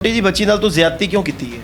छोटी जी बच्ची नाल तू ज्यादती क्यों की है?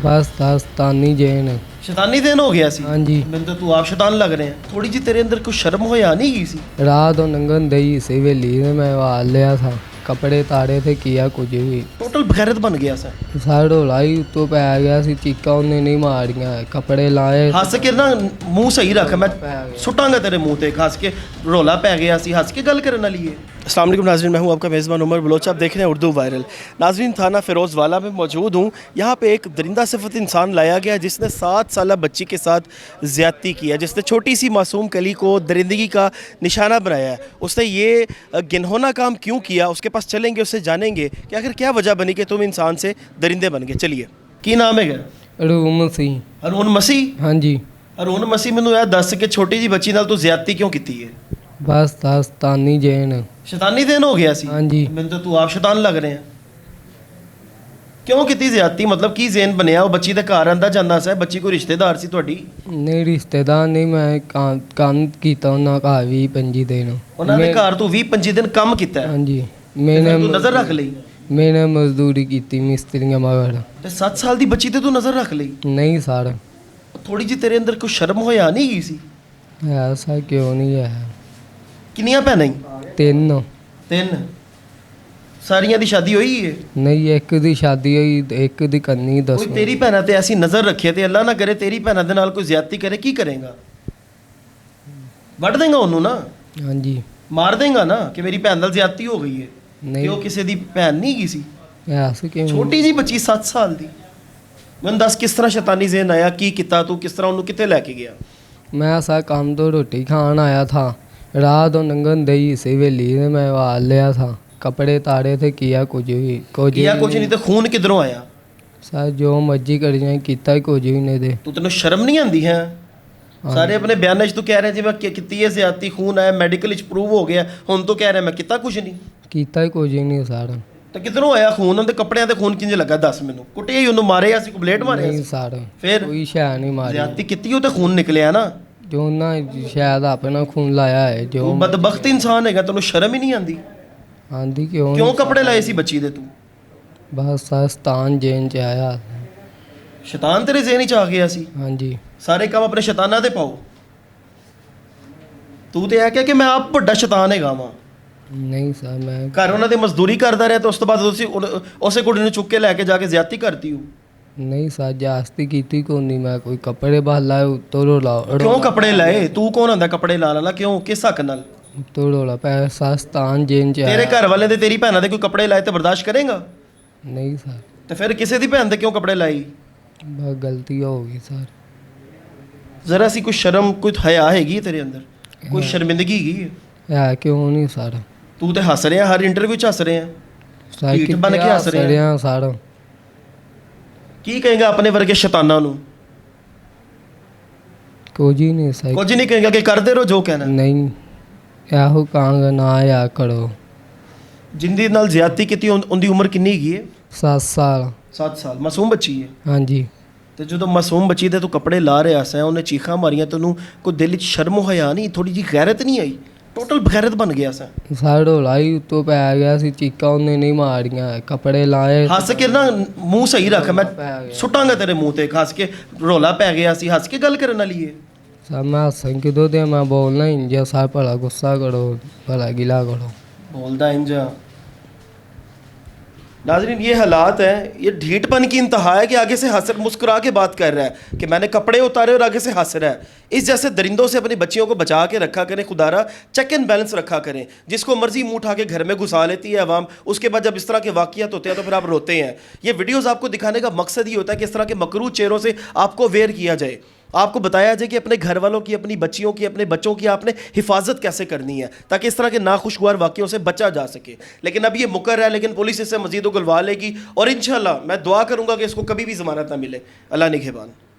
बस दास्तानी जैन। शैतानी दिन हो गया सी। हाँ जी। मैंने तो तू आप शैतान लग रहे हैं। थोड़ी जी तेरे अंदर कुछ शर्म होया नहीं गई सी? रात और नंगन दई से वेली ने मैं वाल लिया था, कपड़े तारे थे, किया कुछ भी। टोटल बगैरत बन गया सा। साढ़े लाई उत्तों पै गया सी, चीका उन्हें नहीं मारियां, कपड़े लाए। हस के ना मूँह सही रख, मैं सुटांगा तेरे मुंह ते। हस के रोला पै गया सी, हस के गल करने वाली है। अस्सलाम वालेकुम नाज़रीन, मैं हूं आपका मेज़बान उमर बलोच। आप देख रहे हैं उर्दू वायरल। नाज़रीन, थाना फ़िरोज़ वाला में मौजूद हूं। यहाँ पे एक दरिंदा सिफत इंसान लाया गया जिसने 7 साल बच्ची के साथ ज़्यादती की है, जिसने छोटी सी मासूम कली को दरिंदगी का निशाना बनाया है। उसने ये घिनौना काम क्यों किया, उसके पास चलेंगे, उससे जानेंगे कि आखिर क्या वजह बनी कि तुम इंसान से दरिंदे बन गए। चलिए, की नाम है? रूम सी। अरुण मसीह। हाँ जी। अरुण मसीह, मैनू यह दस कि छोटी जी बच्ची नाल तू ज़्यादती क्यों की है? बस दास्तानी जैन। शैतानी दिन हो गया सी। हाँ जी। मैंने तो तू आप शैतान लग रहे हैं। क्यों की ज्यादती? मतलब की जेन बनया? वो बच्ची दे घर आंदा जांदा सा, बच्ची कोई रिश्तेदार सी ਤੁਹਾਡੀ? नहीं रिश्तेदार नहीं, मैं काम कीता उन्होंने घर 20-25 दिन। ਉਹਨਾਂ ਦੇ ਘਰ ਤੂੰ 20-25 ਦਿਨ ਕੰਮ ਕੀਤਾ ਹੈ? हाँ जी। ਫਿਰ मैंने ਤੂੰ ਨਜ਼ਰ ਰੱਖ ਲਈ? मैंने मजदूरी की मिस्त्रियाँ मगर। ਤੇ 7 ਸਾਲ ਦੀ ਬੱਚੀ ਤੇ ਤੂੰ ਨਜ਼ਰ ਰੱਖ ਲਈ? नहीं सर, ਥੋੜੀ ਜੀ ਤੇਰੇ ਅੰਦਰ ਕੋਈ ਸ਼ਰਮ ਹੋਇਆ ਨਹੀਂ ਗਈ ਸੀ? ऐसा क्यों नहीं है। ਕਿੰਨੀਆਂ ਭੈਣਾਂ ਹੀ? 3। 3। ਸਾਰੀਆਂ ਦੀ ਸ਼ਾਦੀ ਹੋਈ ਹੈ? नहीं, एक दी शादी हुई, एक दी करनी ਕੋਈ 10। ਤੇਰੀ ਭੈਣਾਂ ਤੇ ਐਸੀ ਨਜ਼ਰ ਰੱਖੇ ਤੇ ਅੱਲਾ ਨਾ ਕਰੇ ਤੇਰੀ ਭੈਣਾਂ ਦੇ ਨਾਲ ਕੋਈ ਜ਼ਿਆਦਤੀ ਕਰੇ, ਕੀ ਕਰੇਗਾ? ਵੱਢ ਦੇਗਾ ਉਹਨੂੰ ਨਾ? हाँ जी। ਮਾਰ ਦੇਗਾ ਨਾ ਕਿ ਮੇਰੀ ਭੈਣ ਨਾਲ ਜ਼ਿਆਦਤੀ ਹੋ ਗਈ ਹੈ? नहीं, ਕਿ ਉਹ ਕਿਸੇ ਦੀ ਭੈਣ ਨਹੀਂ ਗਈ ਸੀ? ऐसा क्यों। ਛੋਟੀ ਜੀ ਬੱਚੀ 7 ਸਾਲ ਦੀ। ਮੈਨੂੰ ਦੱਸ ਕਿਸ ਤਰ੍ਹਾਂ ਸ਼ੈਤਾਨੀ ਜ਼ਹਿਨ ਆਇਆ, ਕੀ ਕੀਤਾ ਤੂੰ, ਕਿਸ ਤਰ੍ਹਾਂ ਉਹਨੂੰ ਕਿੱਥੇ ਲੈ ਕੇ ਗਿਆ? मैं ऐसा काम तो रोटी खान आया था, रात और नंगन दई से वेली ने मैं वाल लिया था, कपड़े तारे थे, किया कुछ भी। ਕੀਆ ਕੁਝ ਨਹੀਂ ਤੇ ਖੂਨ ਕਿਧਰੋਂ ਆਇਆ? सर जो मर्जी कर जाए, किता ही कुछ भी नहीं दे। ਤੂੰ ਤੈਨੂੰ ਸ਼ਰਮ ਨਹੀਂ ਆਉਂਦੀ ਹੈ? ਸਾਰੇ ਆਪਣੇ ਬਿਆਨਾਂ 'ਚ ਤੂੰ ਕਹਿ ਰਿਹਾ ਜੀ ਮੈਂ ਕੀਤੀ ਹੈ ਜ਼ਿਆਦਤੀ, ਖੂਨ ਆਇਆ, ਮੈਡੀਕਲ 'ਚ ਪ੍ਰੂਵ ਹੋ ਗਿਆ, ਹੁਣ ਤੂੰ ਕਹਿ ਰਿਹਾ ਮੈਂ ਕੀਤਾ ਕੁਝ ਨਹੀਂ। किता ही कुछ भी नहीं सर। ਤਾਂ ਕਿਧਰੋਂ ਆਇਆ ਖੂਨ? ਉਹਦੇ ਕੱਪੜਿਆਂ ਤੇ ਖੂਨ ਕਿੰਜ ਲੱਗਾ ਦੱਸ ਮੈਨੂੰ। ਕੁੱਟਿਆ ਹੀ ਉਹਨੂੰ, ਮਾਰਿਆ ਸੀ, ਕੋਈ ਬਲੇਡ ਮਾਰਿਆ नहीं ਸੀ? सर, ਫਿਰ कोई शह नहीं मारी। ਜ਼ਿਆਦਤੀ ਕੀਤੀ ਉਹ ਤੇ ਖੂਨ ਨਿਕਲਿਆ ਨਾ। जो ना शायद अपना खून लाया है जो। ਤੂੰ ਬਦਬਖਤ ਇਨਸਾਨ ਹੈਗਾ, ਤੈਨੂੰ ਸ਼ਰਮ ਹੀ ਨਹੀਂ ਆਉਂਦੀ। आंधी क्यों ਕਿਉਂ ਕੱਪੜੇ ਲਾਏ ਸੀ ਬੱਚੀ ਦੇ ਤੂੰ? बस सस्तान जैन च आया। ਸ਼ੈਤਾਨ ਤੇਰੇ ਜ਼ਿਹਨ 'ਚ ਆ ਗਿਆ ਸੀ? हाँ जी। ਸਾਰੇ ਕੰਮ ਆਪਣੇ ਸ਼ੈਤਾਨਾਂ ਤੇ ਪਾਓ। ਤੂੰ ਤੇ ਇਹ ਕਹਿ ਕਿ ਮੈਂ ਆਪ ਵੱਡਾ ਸ਼ੈਤਾਨ ਹੈਗਾ ਵਾਂ। नहीं सर, मैं ਘਰ ਉਹਨਾਂ ਦੇ ਮਜ਼ਦੂਰੀ ਕਰਦਾ ਰਿਹਾ ਤੇ ਉਸ ਤੋਂ ਬਾਅਦ ਤੁਸੀਂ ਉਸੇ ਕੁੜੀ ਨੂੰ ਚੁੱਕ ਕੇ ਲੈ ਕੇ ਜਾ ਕੇ ਜ਼ਿਆਦਤੀ ਕਰਤੀ ਹੋ। नहीं सर, जास्ती की को नहीं, मैं कोई कपड़े बाहर लाए तो रोला। ਕਿਉਂ ਕੱਪੜੇ ਲਾਏ? ਤੂੰ ਕੌਣ ਹੁੰਦਾ ਕੱਪੜੇ ਲਾਣ ਵਾਲਾ? ਕਿਉਂ, ਕਿਸ ਹੱਕ ਨਾਲ? तो रोला पै सस्तान जैन च ਤੇਰੇ आया। ਘਰ ਵਾਲੇ ਦੇ ਤੇਰੀ ਭੈਣਾਂ ਦੇ ਕੋਈ ਕੱਪੜੇ ਲਾਏ ਤੇ ਬਰਦਾਸ਼ਤ ਕਰੇਗਾ? नहीं सर, ਤੇ ਫਿਰ ਕਿਸੇ ਦੀ ਭੈਣ ਦੇ ਕਿਉਂ ਕੱਪੜੇ ਲਾਈ? बहुत गलती होगी सर। ਜ਼ਰਾ ਸੀ ਕੋਈ ਸ਼ਰਮ, ਕੋਈ ਹਯਾ ਹੈਗੀ ਤੇਰੇ ਅੰਦਰ? ਕੋਈ ਸ਼ਰਮਿੰਦਗੀ ਹੈਗੀ? है क्यों नहीं सर। ਤੂੰ ਤੇ ਹੱਸ ਰਿਹਾ, ਹਰ ਇੰਟਰਵਿਊ 'ਚ ਹੱਸ ਰਿਹਾ। सर ढीठ बन के हंस रहे हैं। सर ਕੀ ਕਹੇਗਾ ਆਪਣੇ ਵਰਗੇ ਸ਼ੈਤਾਨਾਂ ਨੂੰ? कुछ ही नहीं सर। ਕੁਝ ਨਹੀਂ ਕਹੇਗਾ ਕਿ ਕਰਦੇ ਰਹੋ ਜੋ ਕਹਿਣਾ। नहीं, ਇਹੋ ਕਾਂਗਾ ਨਾ ਆਇਆ ਕਰੋ। ਜਿੰਦੀ ਨਾਲ ਜ਼ਿਆਦਤੀ ਕੀਤੀ ਉਹਦੀ ਉਮਰ ਕਿੰਨੀ ਹੈਗੀ ਹੈ? 7 साल। 7 ਸਾਲ। ਮਾਸੂਮ ਬੱਚੀ ਹੈ। हाँ जी। ਤੇ ਜਦੋਂ ਮਾਸੂਮ ਬੱਚੀ ਦੇ ਤੂੰ ਕੱਪੜੇ ਲਾ ਰਿਹਾ ਸੈਂ, ਉਹਨੇ ਚੀਖਾਂ ਮਾਰੀਆਂ, ਤੈਨੂੰ ਕੋਈ ਦਿਲ 'ਚ ਸ਼ਰਮ ਹਯਾ ਨਹੀਂ, ਥੋੜੀ ਜਿਹੀ ਗੈਰਤ ਨਹੀਂ ਆਈ? ਟੋਟਲ ਬਗੈਰਤ ਬਣ ਗਿਆ ਸੈਂ। ਸਾਡਾ ਢੋਲਾਈ ਉੱਤੋਂ ਪੈ ਗਿਆ ਸੀ, ਚੀਕਾਂ ਉਹਨੇ ਨਹੀਂ ਮਾਰੀਆਂ, ਕੱਪੜੇ ਲਾਏ। ਹੱਸ ਕੇ ਨਾ ਮੂੰਹ ਸਹੀ ਰੱਖ, ਮੈਂ ਸੁੱਟਾਂਗਾ ਤੇਰੇ ਮੂੰਹ ਤੇ। ਹੱਸ ਕੇ ਰੋਲਾ ਪੈ ਗਿਆ ਸੀ, ਹੱਸ ਕੇ ਗੱਲ ਕਰਨ ਵਾਲੀ ਹੈ। ਸਰ ਮੈਂ ਹੱਸਣ ਕਿਦੋਂ ਦੇ, ਮੈਂ ਬੋਲਣਾ ਇੰਜਾ ਸਰ, ਭਲਾ ਗੁੱਸਾ ਕਰੋ, भला गिला करो। बोलदा इंजा। नाज़रीन, ये हालात हैं, ये ढीठपन की इंतहा है कि आगे से हंस मुस्कुरा के बात कर रहा है कि मैंने कपड़े उतारे और आगे से हंस रहा है। इस जैसे दरिंदों से अपनी बच्चियों को बचा के रखा करें, खुदारा चेक एंड बैलेंस रखा करें। जिसको मर्जी मुंह उठा के घर में घुसा लेती है अवाम, उसके बाद जब इस तरह के वाक़ियात होते हैं तो फिर आप रोते हैं। ये वीडियोज़ आपको दिखाने का मकसद ही होता है कि इस तरह के मकरूह चेहरों से आपको अवेयर किया जाए, आपको बताया जाए कि अपने घर वालों की, अपनी बच्चियों की, अपने बच्चों की आपने हिफाजत कैसे करनी है ताकि इस तरह के नाखुशगवार वाक़ियों से बचा जा सके। लेकिन अब ये मुकर है, लेकिन पुलिस इसे मज़ीद उगलवा लेगी और इंशाल्लाह मैं दुआ करूँगा कि इसको कभी भी ज़मानत ना मिले। अल्लाह निगहबान।